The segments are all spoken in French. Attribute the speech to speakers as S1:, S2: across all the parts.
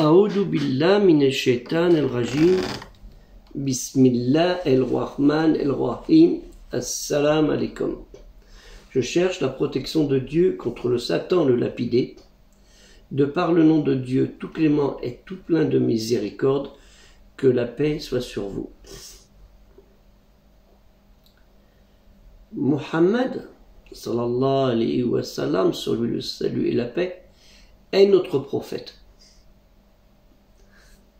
S1: A'udhu billah minash shaitanir rajim. Bismillahir-Rahmanir-Rahim. Assalamu alaikum. Je cherche la protection de Dieu contre le Satan le lapidé, de par le nom de Dieu tout clément et tout plein de miséricorde, que la paix soit sur vous. Muhammad, sallallahu alayhi wa sallam, sur lui le salut et la paix, est notre prophète.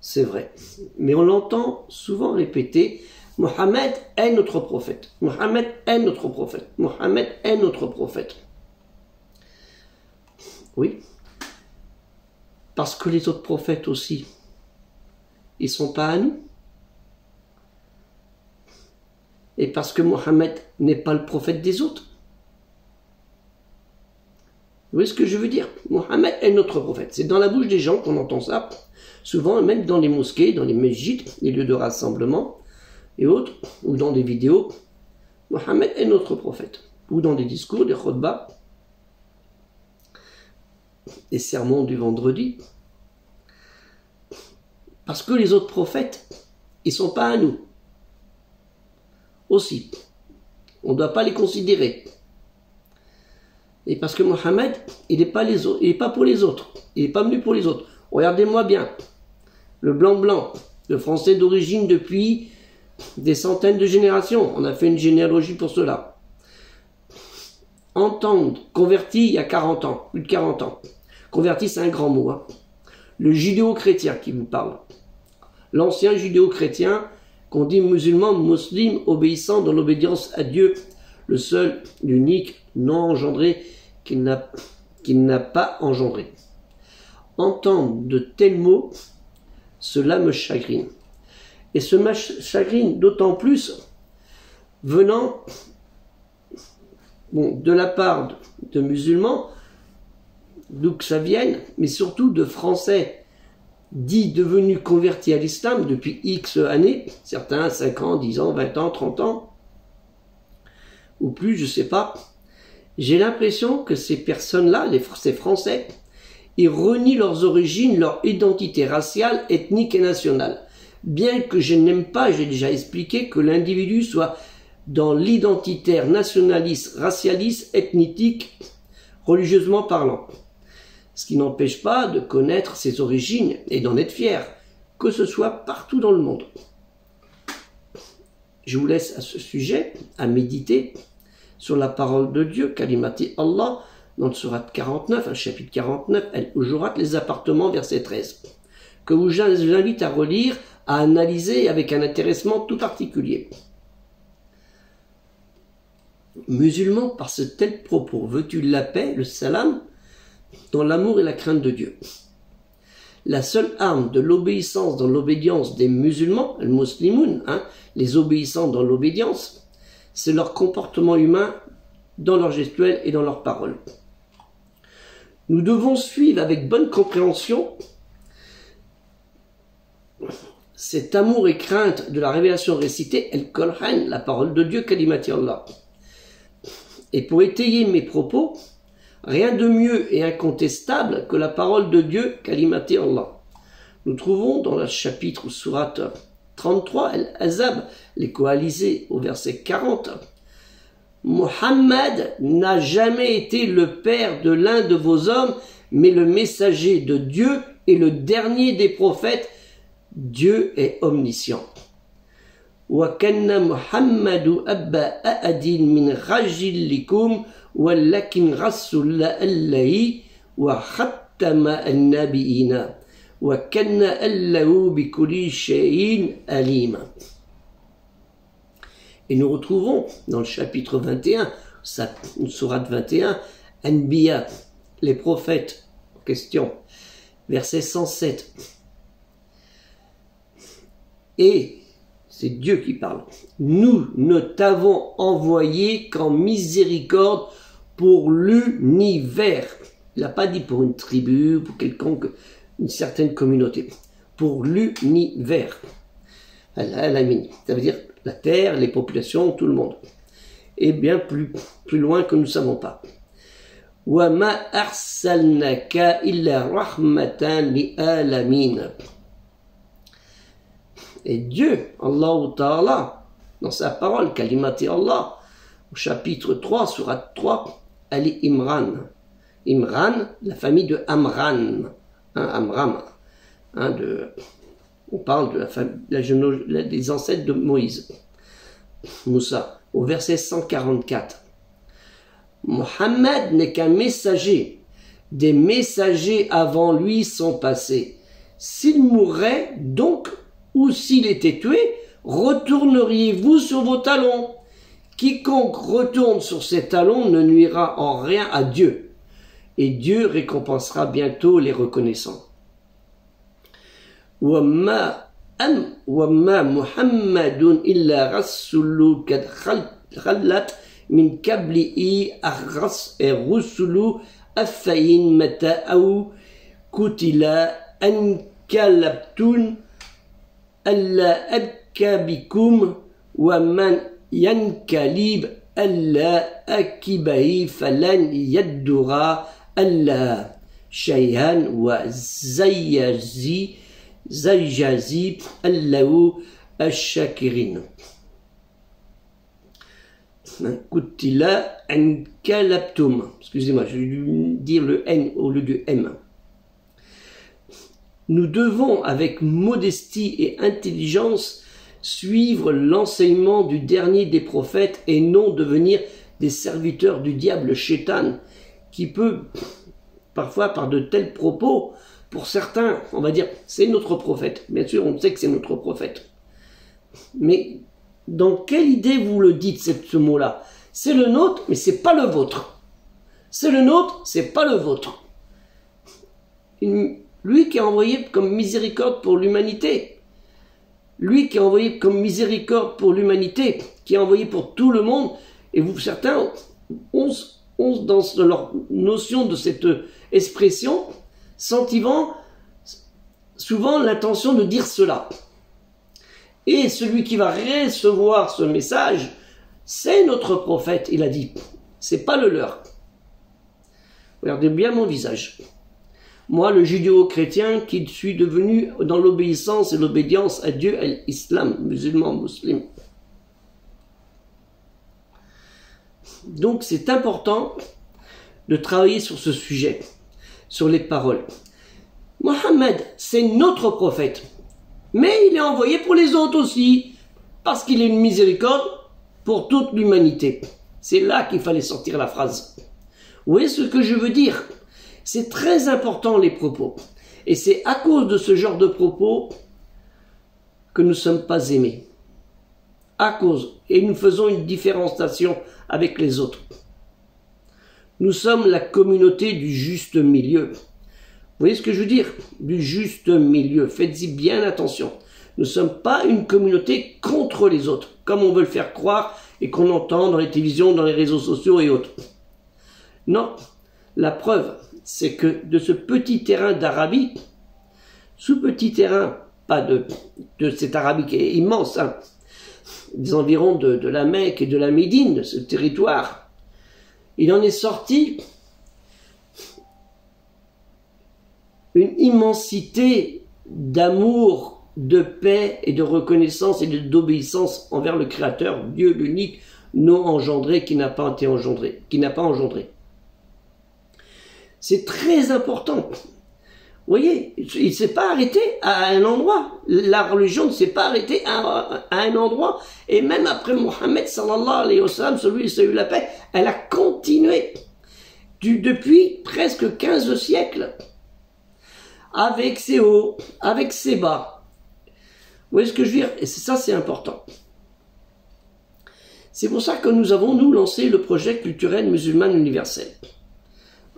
S1: C'est vrai, mais on l'entend souvent répéter, Mohammed est notre prophète, Mohammed est notre prophète, Mohammed est notre prophète. Oui, parce que les autres prophètes aussi, ils ne sont pas à nous. Et parce que Mohammed n'est pas le prophète des autres. Vous voyez ce que je veux dire? Mohammed est notre prophète. C'est dans la bouche des gens qu'on entend ça, souvent même dans les mosquées, dans les mesjids, les lieux de rassemblement et autres, ou dans des vidéos. Mohammed est notre prophète. Ou dans des discours, des khutbahs, des sermons du vendredi. Parce que les autres prophètes, ils ne sont pas à nous. Aussi. On ne doit pas les considérer. Et parce que Mohammed, il n'est pas pour les autres. Il n'est pas venu pour les autres. Regardez-moi bien. Le blanc, le français d'origine depuis des centaines de générations. On a fait une généalogie pour cela. Entendre, converti il y a 40 ans, plus de 40 ans. Converti, c'est un grand mot. Hein. Le judéo-chrétien qui vous parle. L'ancien judéo-chrétien qu'on dit musulman, musulman, obéissant dans l'obédience à Dieu, le seul, l'unique, non engendré, qu'il n'a pas engendré. Entendre de tels mots, cela me chagrine. Et ce me chagrine d'autant plus venant de la part de musulmans, d'où que ça vienne, mais surtout de Français dits devenus convertis à l'islam depuis X années, certains 5 ans, 10 ans, 20 ans, 30 ans, ou plus, je ne sais pas. J'ai l'impression que ces personnes-là, ces Français, ils renient leurs origines, leur identité raciale, ethnique et nationale. Bien que je n'aime pas, j'ai déjà expliqué, que l'individu soit dans l'identitaire nationaliste, racialiste, ethnique, religieusement parlant. Ce qui n'empêche pas de connaître ses origines et d'en être fier, que ce soit partout dans le monde. Je vous laisse à ce sujet, à méditer sur la parole de Dieu, Kalimati Allah, dans le surat 49, un chapitre 49, Al-Hujurat, les appartements, verset 13, que je vous invite à relire, à analyser avec un intéressement tout particulier. Musulman, par ce tel propos, veux-tu la paix, le salam, dans l'amour et la crainte de Dieu? La seule arme de l'obéissance dans l'obédience des musulmans, les muslimoun, les obéissants dans l'obédience, c'est leur comportement humain dans leur gestuelle et dans leurs paroles. Nous devons suivre avec bonne compréhension cet amour et crainte de la révélation récitée, El-Qur'an, la parole de Dieu, Kalimati Allah. Et pour étayer mes propos, rien de mieux et incontestable que la parole de Dieu, Kalimati Allah. Nous trouvons dans le chapitre surat 33, Al-Ahzab, les coalisés, au verset 40, Muhammad n'a jamais été le père de l'un de vos hommes, mais le messager de Dieu et le dernier des prophètes. Dieu est omniscient. Wa kanna Muhammadu abba ahadin min rajilikum walakin rasul allahi wa khattama an-nabiyina wa kanna allahu bi kulli shay'in alim. Et nous retrouvons dans le chapitre 21, sourate 21, Anbiya, les prophètes en question, verset 107. Et c'est Dieu qui parle. Nous ne t'avons envoyé qu'en miséricorde pour l'univers. Il n'a pas dit pour une tribu, pour quelconque, une certaine communauté. Pour l'univers. Ça veut dire la terre, les populations, tout le monde. Et bien plus loin que nous ne savons pas. وَمَا أَرْسَلْنَاكَ إِلَّا رَحْمَةً لِلْعَالَمِينَ. Et Dieu, Allah Ta'ala, dans sa parole, Kalimati Allah, au chapitre 3, surat 3, Ali Imran. Imran, la famille de Amran. Amram. On parle de la famille, des ancêtres de Moïse. Moussa, au verset 144. Mohammed n'est qu'un messager. Des messagers avant lui sont passés. S'il mourrait donc, ou s'il était tué, retourneriez-vous sur vos talons? Quiconque retourne sur ses talons ne nuira en rien à Dieu, et Dieu récompensera bientôt les reconnaissants. Wama Muhammadun illa rasulun kad khallat min qablihi ar-rusulu afayin mata'u kutila ankalabtun alla abkabikum wa man yankalib alla akibahi falan yaddura alla shay'an wa zayyazi Allahu ash-shakirin. Kutila ankalabtum. Excusez-moi, je vais dire le N au lieu du M. Nous devons, avec modestie et intelligence, suivre l'enseignement du dernier des prophètes et non devenir des serviteurs du diable Shaitan, qui peut, parfois par de tels propos, pour certains, on va dire, c'est notre prophète. Bien sûr, on sait que c'est notre prophète. Mais dans quelle idée vous le dites, ce mot-là? C'est le nôtre, mais c'est pas le vôtre. C'est le nôtre, c'est pas le vôtre. Lui qui a envoyé comme miséricorde pour l'humanité. Lui qui a envoyé comme miséricorde pour l'humanité, qui a envoyé pour tout le monde. Et vous, certains, ont dans leur notion de cette expression, sentivant souvent l'intention de dire cela. Et celui qui va recevoir ce message, c'est notre prophète, il a dit. C'est pas le leur. Regardez bien mon visage. Moi, le judéo-chrétien qui suis devenu dans l'obéissance et l'obédience à Dieu et l'islam, musulman, musulman. Donc c'est important de travailler sur ce sujet, sur les paroles. Mohammed, c'est notre prophète, mais il est envoyé pour les autres aussi, parce qu'il est une miséricorde pour toute l'humanité. C'est là qu'il fallait sortir la phrase. Vous voyez ce que je veux dire? C'est très important les propos. Et c'est à cause de ce genre de propos que nous ne sommes pas aimés. À cause. Et nous faisons une différenciation avec les autres. Nous sommes la communauté du juste milieu. Vous voyez ce que je veux dire? Du juste milieu. Faites-y bien attention. Nous ne sommes pas une communauté contre les autres, comme on veut le faire croire et qu'on entend dans les télévisions, dans les réseaux sociaux et autres. Non. La preuve, c'est que de ce petit terrain d'Arabie, ce petit terrain, pas de cette Arabie qui est immense, hein, des environs de la Mecque et de la Médine, de ce territoire, il en est sorti une immensité d'amour, de paix et de reconnaissance et d'obéissance envers le Créateur, Dieu l'unique, non engendré, qui n'a pas été engendré, qui n'a pas engendré. C'est très important. Vous voyez, il ne s'est pas arrêté à un endroit. La religion ne s'est pas arrêtée à un endroit. Et même après Mohammed, sallallahu alayhi wa sallam, celui qui a eu la paix, elle a continué depuis presque 15 siècles. Avec ses hauts, avec ses bas. Vous voyez ce que je veux dire? Et ça, c'est important. C'est pour ça que nous avons, nous, lancé le projet culturel musulman universel.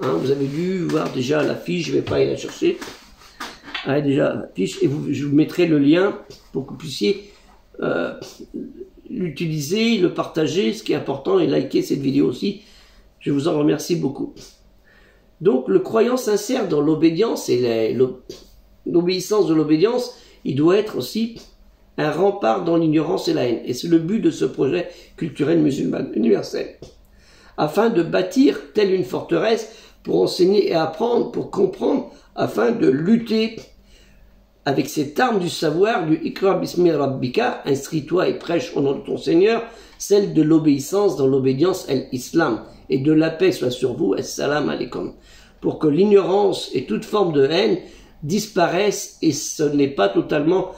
S1: Hein, vous avez dû voir déjà l'affiche, je ne vais pas aller la chercher. Ah, déjà l'affiche, et je vous mettrai le lien pour que vous puissiez l'utiliser, le partager, ce qui est important, et liker cette vidéo aussi. Je vous en remercie beaucoup. Donc, le croyant sincère dans l'obédience et l'obéissance de l'obédience, il doit être aussi un rempart dans l'ignorance et la haine. Et c'est le but de ce projet culturel musulman universel. afin de bâtir telle une forteresse, pour enseigner et apprendre, pour comprendre, afin de lutter avec cette arme du savoir, du Iqra bismi rabbika, instruis-toi et prêche au nom de ton Seigneur, celle de l'obéissance dans l'obédience, l'islam, et de la paix soit sur vous, assalamu alaikum, pour que l'ignorance et toute forme de haine disparaissent, et ce n'est pas totalement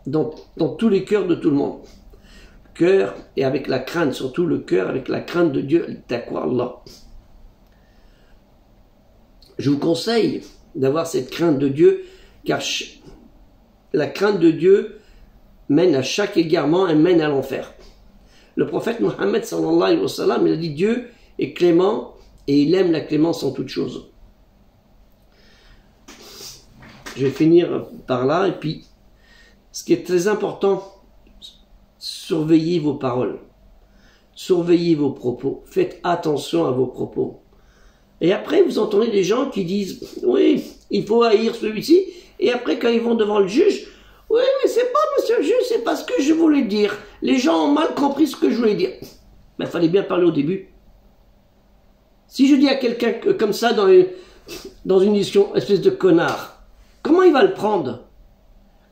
S1: dans tous les cœurs de tout le monde. Cœur et avec la crainte, surtout le cœur avec la crainte de Dieu, taqwa Allah. Je vous conseille d'avoir cette crainte de Dieu, car la crainte de Dieu mène à chaque égarement et mène à l'enfer. Le prophète Mohammed sallallahu alayhi wa sallam, il a dit Dieu est clément et il aime la clémence en toutes choses. Je vais finir par là, et puis ce qui est très important, surveillez vos paroles, surveillez vos propos, faites attention à vos propos. Et après, vous entendez des gens qui disent, oui, il faut haïr celui-ci, et après, quand ils vont devant le juge, oui, mais c'est pas, monsieur le juge, c'est pas ce que je voulais dire. Les gens ont mal compris ce que je voulais dire. Mais il fallait bien parler au début. Si je dis à quelqu'un comme ça dans une émission, espèce de connard, comment il va le prendre?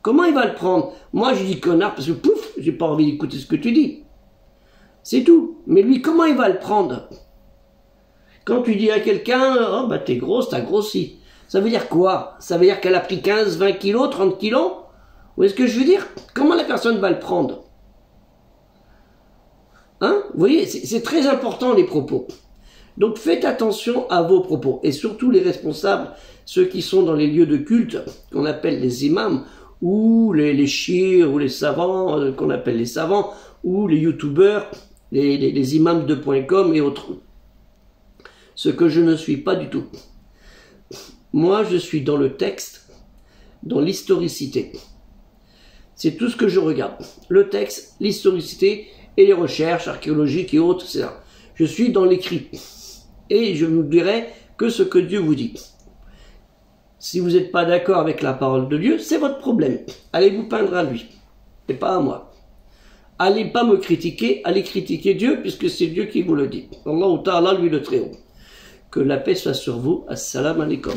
S1: Comment il va le prendre? Moi, je dis connard parce que, pouf, j'ai pas envie d'écouter ce que tu dis. C'est tout. Mais lui, comment il va le prendre? Quand tu dis à quelqu'un, oh bah t'es grosse, t'as grossi. Ça veut dire quoi? Ça veut dire qu'elle a pris 15, 20 kilos, 30 kilos? Ou est-ce que je veux dire? Comment la personne va le prendre? Hein? Vous voyez, c'est très important les propos. Donc faites attention à vos propos. Et surtout les responsables, ceux qui sont dans les lieux de culte, qu'on appelle les imams, ou les chiites, ou les savants, qu'on appelle les savants, ou les youtubeurs, les imams 2.com et autres. Ce que je ne suis pas du tout. Moi, je suis dans le texte, dans l'historicité. C'est tout ce que je regarde. Le texte, l'historicité et les recherches archéologiques et autres, c'est ça. Je suis dans l'écrit. Et je vous dirai que ce que Dieu vous dit. Si vous n'êtes pas d'accord avec la parole de Dieu, c'est votre problème. Allez vous peindre à lui, et pas à moi. Allez pas me critiquer, allez critiquer Dieu, puisque c'est Dieu qui vous le dit. Allah Ta'ala, lui le Très-Haut. Que la paix soit sur vous. Assalamu alaikum.